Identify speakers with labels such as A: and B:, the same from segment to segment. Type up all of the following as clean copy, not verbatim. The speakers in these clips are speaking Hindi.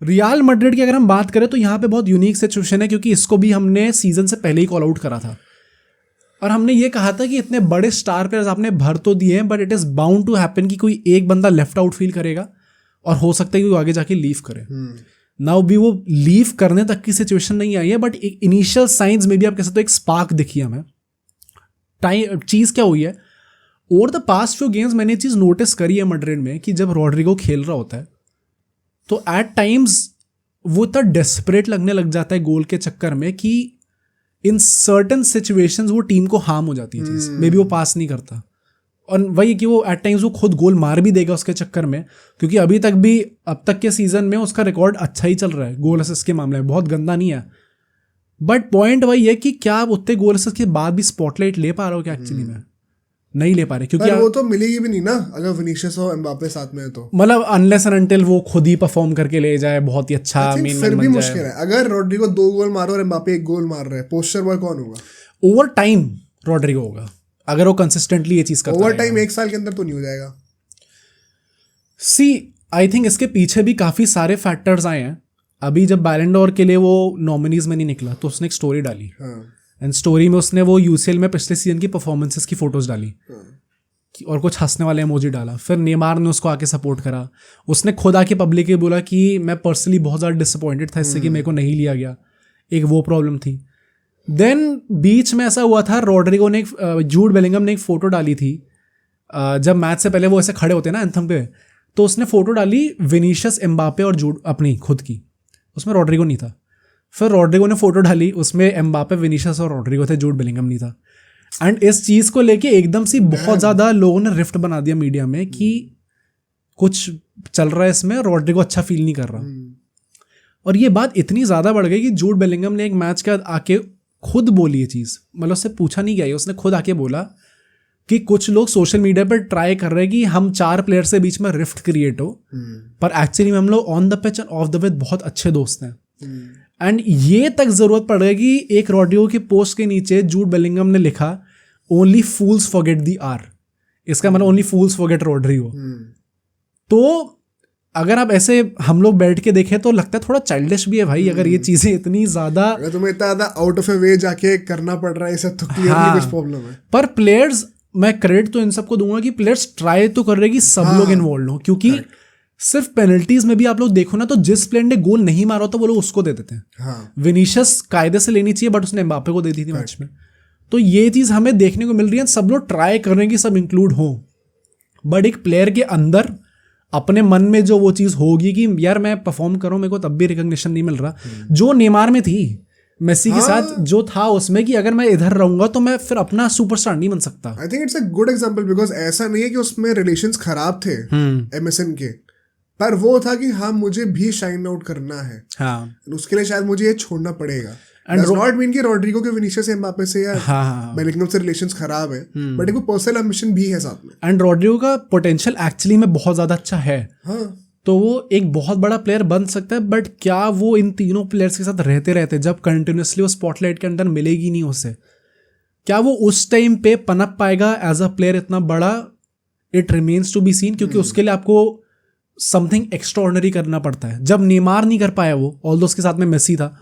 A: रियल मैड्रिड की अगर हम बात करें तो यहाँ पे बहुत यूनिक सिचुएशन है, क्योंकि इसको भी हमने सीजन से पहले ही कॉल आउट करा था और हमने ये कहा था कि इतने बड़े स्टार प्लेयर्स आपने भर तो दिए हैं, but it is bound to happen कि कोई एक बंदा लेफ्ट आउट फील करेगा और हो सकता है कि वो आगे जाके लीव करे। नाउ भी वो लीव करने तक की सिचुएशन नहीं आई है, बट एक इनिशियल साइंस में भी आप कह सकते हो एक स्पार्क दिखी हमें। चीज़ क्या हुई है, over the past few games मैंने चीज़ नोटिस करी है मैड्रिड में कि जब रॉड्रिगो खेल रहा होता है तो एट टाइम्स वो इतना डेस्परेट लगने लग जाता है गोल के चक्कर में कि इन सर्टन सिचुएशंस वो टीम को हार्म हो जाती है चीज़, मे बी वो पास नहीं करता। और वही कि वो एट टाइम्स वो खुद गोल मार भी देगा उसके चक्कर में, क्योंकि अभी तक भी अब तक के सीजन में उसका रिकॉर्ड अच्छा ही चल रहा है गोल असिस्ट के मामले में, बहुत गंदा नहीं है। बट पॉइंट वही है कि क्या आप उतने गोल असिस्ट के बाद भी स्पॉटलाइट ले पा रहे हो क्या? एक्चुअली में नहीं ले पा रहे, क्योंकि
B: वो तो मिलेगी भी नहीं ना अगर विनीशियस और एम्बापे साथ में है तो,
A: मतलब अनलेस एंड अनटिल वो खुद ही परफॉर्म करके ले जाए बहुत ही अच्छा मेन
B: फिर भी मुश्किल है। अगर रॉड्रिगो 2 गोल मारो और एम्बापे 1 गोल मार रहे हैं, पोस्टर बॉय कौन होगा?
A: ओवर टाइम रॉड्रिगो होगा अगर वो कंसिस्टेंटली ये चीज करता है।
B: ओवर टाइम 1 साल के अंदर तो नहीं हो जाएगा।
A: सी आई थिंक इसके पीछे भी काफी सारे फैक्टर्स आए हैं। अभी जब बैलन डोर के लिए वो नॉमिनीज में नहीं निकला तो उसने एक स्टोरी डाली, एंड स्टोरी में उसने वो यूसीएल में पिछले सीजन की परफॉर्मेंसेस की फोटोज डाली और कुछ हंसने वाले इमोजी डाला। फिर नेमार ने उसको आके सपोर्ट करा, उसने खुद आके पब्लिकली बोला कि मैं पर्सनली बहुत ज़्यादा डिसअपॉइंटेड था इससे कि मेरे को नहीं लिया गया, एक वो प्रॉब्लम थी। देन बीच में ऐसा हुआ था, रॉड्रिगो ने जूड बेलिंगम ने एक फ़ोटो डाली थी जब मैच से पहले वो ऐसे खड़े होते हैं ना एंथम पे, तो उसने फ़ोटो डाली विनीशियस एम्बापे और जूड अपनी खुद की, उसमें रॉड्रिगो नहीं था। फिर रॉड्रिगो ने फ़ोटो डाली, उसमें एम्बापे विनीशियस और रॉड्रिगो थे, जूड बेलिंगम नहीं था। एंड इस चीज़ को लेके एकदम से बहुत ज़्यादा लोगों ने रिफ्ट बना दिया मीडिया में कि कुछ चल रहा है इसमें, रॉड्रिगो अच्छा फील नहीं कर रहा। और ये बात इतनी ज़्यादा बढ़ गई कि जूड बेलिंगम ने एक मैच के बाद आके खुद बोली ये चीज़, मतलब उससे पूछा नहीं गया, उसने खुद आके बोला कि कुछ लोग सोशल मीडिया पर ट्राई कर रहे हैं कि हम 4 प्लेयर्स के बीच में रिफ्ट क्रिएट हो, पर एक्चुअली में हम लोग on the pitch end of the pitch बहुत अच्छे दोस्त हैं। एंड ये तक जरूरत पड़ गई कि एक रॉड्रिगो की पोस्ट के नीचे जूड बेलिंगम ने लिखा only fools forget the R, इसका मतलब ओनली फूल्स फॉरगेट रॉड्रिगो। तो अगर आप ऐसे हम लोग बैठ के देखें तो लगता है थोड़ा चाइल्डिश भी है भाई, अगर ये चीजें इतनी ज्यादा,
B: अगर तुम्हें इतना ज्यादा आउट ऑफ ए वे जाके करना पड़ रहा है इसे तो क्लियरली कुछ प्रॉब्लम है।
A: पर प्लेयर्स, मैं क्रेडिट तो इन सबको दूंगा कि प्लेयर्स ट्राई तो कर रहे हैं कि सब लोग इन्वॉल्व हो, क्योंकि सिर्फ पेनल्टीज में भी आप लोग देखो ना तो जिस प्लेयर ने गोल नहीं मारा तो वो लोग उसको दे देते हैं। विनीशियस कायदे से लेनी चाहिए बट उसने एम्बापे को दे दी थी मैच में। तो ये चीज हमें देखने को मिल रही है, सब लोग ट्राई कर रहे हैं कि सब इंक्लूड हो, बट एक प्लेयर के अंदर अपने मन में जो वो चीज होगी कि यार मैं परफॉर्म करूं, मेरे को तब भी रिकॉग्निशन नहीं मिल रहा, जो नेमार में थी मेसी के साथ जो था उसमें, कि अगर मैं इधर रहूंगा तो मैं फिर अपना सुपरस्टार नहीं बन सकता।
B: I think it's a good example because ऐसा नहीं है कि उसमें रिलेशंस खराब थे एमएसएन के, पर वो था कि हाँ मुझे भी शाइन आउट करना है, उसके लिए शायद मुझे ये छोड़ना पड़ेगा। Does not mean कि रॉड्रिगो के विनीशियस एम्बापे से या बेलिंगम से रिलेशंस खराब है, बट एक पर्सनल एम्बिशन भी है साथ में।
A: एंड रॉड्रिगो का पोटेंशियल एक्चुअली में बहुत ज्यादा अच्छा है, तो वो एक बहुत बड़ा प्लेयर बन सकता है, बट क्या वो इन तीनों प्लेयर्स के साथ रहते रहते जब कंटिन्यूसली वो स्पॉटलाइट के अंदर मिलेगी नहीं उसे, क्या वो उस टाइम पे पनप पाएगा एज अ प्लेयर इतना बड़ा? It remains to be seen, क्योंकि उसके लिए आपको समथिंग एक्स्ट्राऑर्डिनरी करना पड़ता है। जब नेमार नहीं कर पाया वो, ऑल्दो उसके साथ में मेसी था,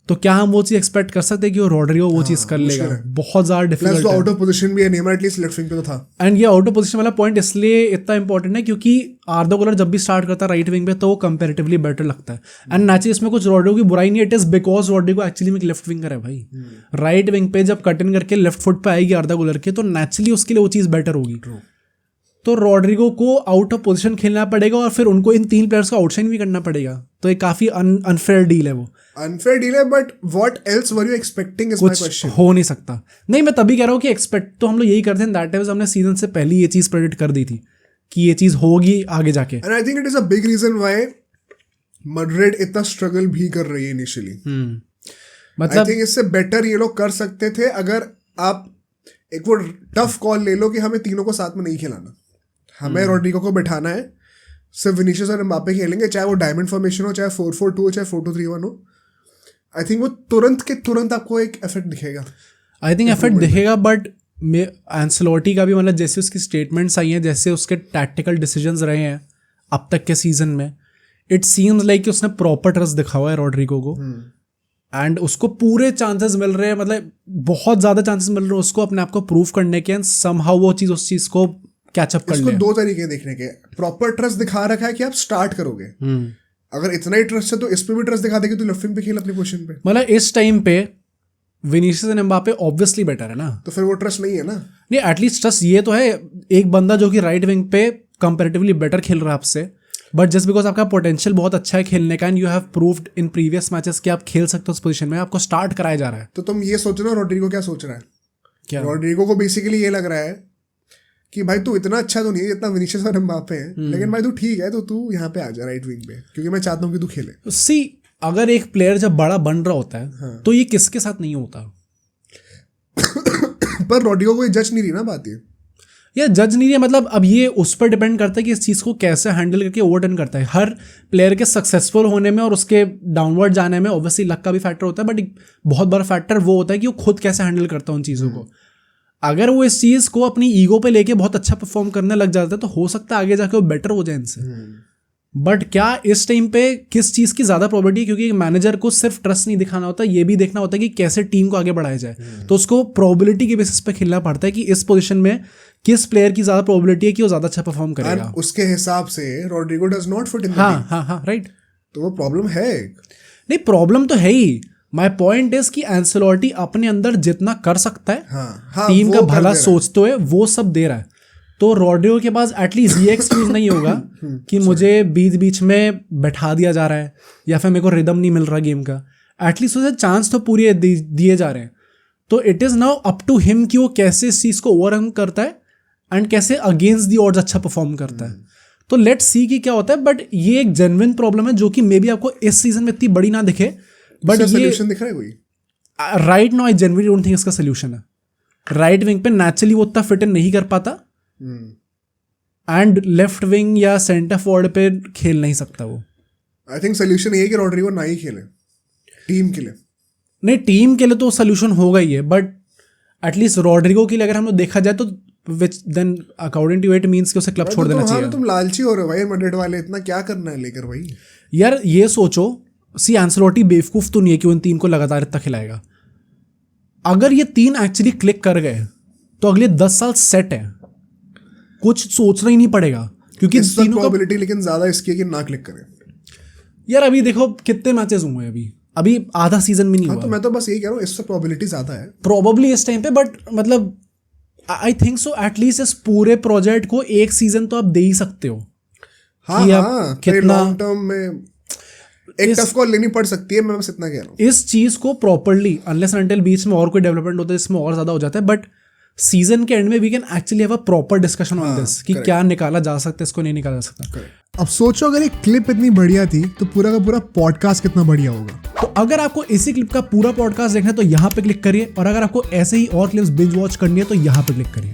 A: तो क्या हम वो चीज एक्सपेक्ट कर सकते हैं कि वो रॉड्रिगो वो चीज कर लेगा? बहुत ज्यादा डिफिकल्ट है।
B: आउट ऑफ पोजीशन भी है, नेमार एटलीस्ट लेफ्ट विंग पे तो था।
A: एंड ये आउट ऑफ पोजीशन वाला पॉइंट इसलिए इतना इंपॉर्टेंट है क्योंकि आर्दा गुलर जब भी स्टार्ट करता है राइट विंग पे तो वो कंपैरेटिवली बेटर लगता है। एंड नेचुरली इसमें कुछ रॉड्रिगो की बुराई नहीं है, it is because Rodrigo actually में लेफ्ट विंगर है भाई। राइट विंग पे जब कट इन करके लेफ्ट फुट पे आएगी आर्दा गुलर के, तो नेचुरली उसके लिए वो चीज बेटर होगी। तो रॉड्रिगो को आउट ऑफ पोजीशन खेलना पड़ेगा और फिर उनको इन 3 प्लेयर्स को आउटसाइड भी करना पड़ेगा, तो एक काफी अनफेयर डील है वो।
B: अनफेयर डील है, but what else were you expecting is my question.
A: हो नहीं सकता। नहीं, मैं तभी कह रहा हूँ कि एक्सपेक्ट तो हम लोग यही करते हैं, दैट टाइम हमने सीजन से पहले ये चीज प्रेडिक्ट कर दी थी कि ये चीज होगी आगे जाके।
B: And I think it is a big reason why Madrid इतना स्ट्रगल भी कर रही है इनिशियली। मतलब आई थिंक इससे बेटर ये लोग कर सकते थे अगर आप एक वो टफ कॉल ले लो कि हमें तीनों को साथ में नहीं खिलाना, हमें रॉड्रिगो को बिठाना है, सिर्फ विनीशियस और एम्बापे खेलेंगे, चाहे वो डायमंड फॉर्मेशन हो, चाहे 4-4-2 हो, चाहे 4-2-3-1 हो। आई थिंक वो तुरंत के तुरंत आपको एक इफेक्ट दिखेगा।
A: आई थिंक इफेक्ट दिखेगा, बट एंसेलोटी का भी मतलब जैसे उसकी स्टेटमेंट्स आई हैं, जैसे उसके टैक्टिकल डिसीजंस रहे हैं अब तक के सीजन में, इट सीम्स लाइक कि उसने प्रॉपर ट्रस्ट दिखा हुआ है रॉड्रिगो को, एंड उसको पूरे चांसेस मिल रहे हैं, मतलब बहुत ज्यादा चांसेस मिल रहे हैं उसको अपने आप को प्रूव करने के, एंड समहाउ वो चीज उस चीज को कैचअप कर ले।
B: इसको दो तरीके देखने के, प्रॉपर ट्रस्ट दिखा रखा है कि आप स्टार्ट करोगे, अगर इतना ही ट्रस्ट है तो इस पे भी ट्रस्ट दिखा दे कि तू लेफ्ट विंग पे खेल अपनी पोजीशन पे।
A: मतलब इस टाइम पे Vinicius and Mbappe obviously better है ना,
B: तो फिर वो ट्रस्ट नहीं है ना।
A: नहीं, एटलीस्ट ट्रस्ट ये तो है, एक बंदा जो कि राइट विंग पे कंपैरेटिवली बेटर खेल रहा है आपसे, बट जस्ट बिकॉज आपका पोटेंशियल बहुत अच्छा है खेलने का, and you have proved in previous matches कि आप खेल सकते हो उस पोजीशन में, आपको स्टार्ट कराया जा रहा है।
B: तो तुम ये सोचो ना रॉड्रिगो क्या सोच रहा है।
A: क्या
B: रॉड्रिगो को बेसिकली ये लग रहा है कि भाई तू इतना अच्छा तो नहीं है जितना विनीसियस और एम्बापे हैं, लेकिन भाई तू ठीक है, तो तू यहाँ पे आ जा राइट विंग पे, क्योंकि मैं चाहता हूँ कि तू खेले।
A: सी, अगर एक प्लेयर जब बड़ा बन रहा होता है तो ये किसके साथ नहीं होता।
B: पर रॉड्रिगो को जज नहीं रही ना बात,
A: या जज नहीं है, मतलब अब ये उस पर डिपेंड करता है कि इस चीज़ को कैसे हैंडल करके ओवरटर्न करता है। हर प्लेयर के सक्सेसफुल होने में और उसके डाउनवर्ड जाने में ऑब्वियसली लक का भी फैक्टर होता है, बट एक बहुत बड़ा फैक्टर वो होता है कि वो खुद कैसे हैंडल करता है उन चीज़ों को। अगर वो इस चीज़ को अपनी ईगो पे लेके बहुत अच्छा परफॉर्म करने लग जाता है तो हो सकता है आगे जाके वो बेटर हो जाए इनसे। बट क्या इस टाइम पे किस चीज़ की ज़्यादा प्रोबेबिलिटी है, क्योंकि मैनेजर को सिर्फ ट्रस्ट नहीं दिखाना होता, ये भी देखना होता है कि कैसे टीम को आगे बढ़ाया जाए। तो उसको प्रोबेबिलिटी के बेसिस पे खेलना पड़ता है कि इस पोजीशन में किस प्लेयर की ज़्यादा प्रोबेबिलिटी है कि वो ज़्यादा अच्छा परफॉर्म करेगा।
B: उसके हिसाब से Rodrigo does not fit in.
A: हाँ, राइट।
B: तो वो प्रॉब्लम है।
A: नहीं, प्रॉब्लम तो है ही। माई पॉइंट इज कि एंसेलोटी अपने अंदर जितना कर सकता है टीम का भला सोचते हुए वो सब दे रहा है, तो रॉड्रिगो के पास एटलीस्ट ये एक्सक्यूज नहीं होगा कि मुझे बीच बीच में बैठा दिया जा रहा है या फिर मेरे को रिदम नहीं मिल रहा गेम का। एटलीस्ट उसे चांस तो पूरे दिए जा रहे हैं। तो it is now up to him कि वो कैसे इस चीज़ को ओवरकम करता है एंड कैसे अगेंस्ट दी ऑड्स अच्छा परफॉर्म करता है। तो लेट्स सी कि क्या होता है, बट ये एक जेन्युइन प्रॉब्लम है जो कि मे बी आपको इस सीजन में इतनी बड़ी ना दिखे, बट ये
B: सोल्यूशन दिख रहा है कोई
A: right now. I genuinely don't think इसका सोल्यूशन है। राइट विंग पे नेचुरली वो उतना फिट इन नहीं कर पाता, एंड लेफ्ट विंग या सेंटर फॉरवर्ड पे खेल नहीं सकता वो।
B: आई थिंक सोल्यूशन ये है कि रॉड्रिगो ना ही खेले टीम के लिए।
A: नहीं, टीम के लिए तो सोल्यूशन होगा ही है, बट एटलीस्ट रॉड्रिगो के लिए अगर हम लोग देखा जाए तो which then according to it means कि उसे क्लब छोड़ देना चाहिए।
B: तुम लालची हो रहे हो भाई मैड्रिड वाले, इतना क्या करना है लेकर भाई।
A: यार ये सोचो, सी एंसेलोटी बेवकूफ तो नहीं है कि उन तीन को लगातार इतना खिलाएगा। अगर ये तीन एक्चुअली क्लिक कर गए तो अगले 10 साल सेट है, कुछ सोचना ही नहीं पड़ेगा, क्योंकि तीनों
B: प्रोबेबिलिटी लेकिन ज्यादा इसकी है कि ना क्लिक करें।
A: यार अभी देखो कितने मैचेस हुए हैं, अभी आधा सीजन भी नहीं हुआ।
B: तो मैं तो बस यही कह रहा हूँ, इससे प्रोबेबिलिटी ज्यादा है
A: प्रोबेबली इस टाइम पे, बट मतलब आई थिंक सो एटलीस्ट इस पूरे प्रोजेक्ट को एक सीजन तो आप दे ही सकते हो।
B: कितना लॉन्ग टर्म में एक टफ कॉल लेनी पड़ सकती है, मैं बस इतना कह रहा हूँ।
A: इस चीज को प्रॉपर्ली अनलेस अनटिल बीच में और कोई डेवलपमेंट होता है इसमें और ज्यादा हो जाता है, बट सीजन के एंड में we can actually have a proper discussion on this कि क्या निकाला जा सकता है, इसको नहीं निकाला जा सकता।
B: अब सोचो अगर एक क्लिप इतनी बढ़िया थी तो पूरा का पूरा पॉडकास्ट कितना बढ़िया होगा।
A: तो अगर आपको इसी क्लिप का पूरा पॉडकास्ट देखना है तो यहाँ पे क्लिक करिए, और अगर आपको ऐसे ही और क्लिप्स बिंज वॉच करनी है तो यहाँ पे क्लिक करिए।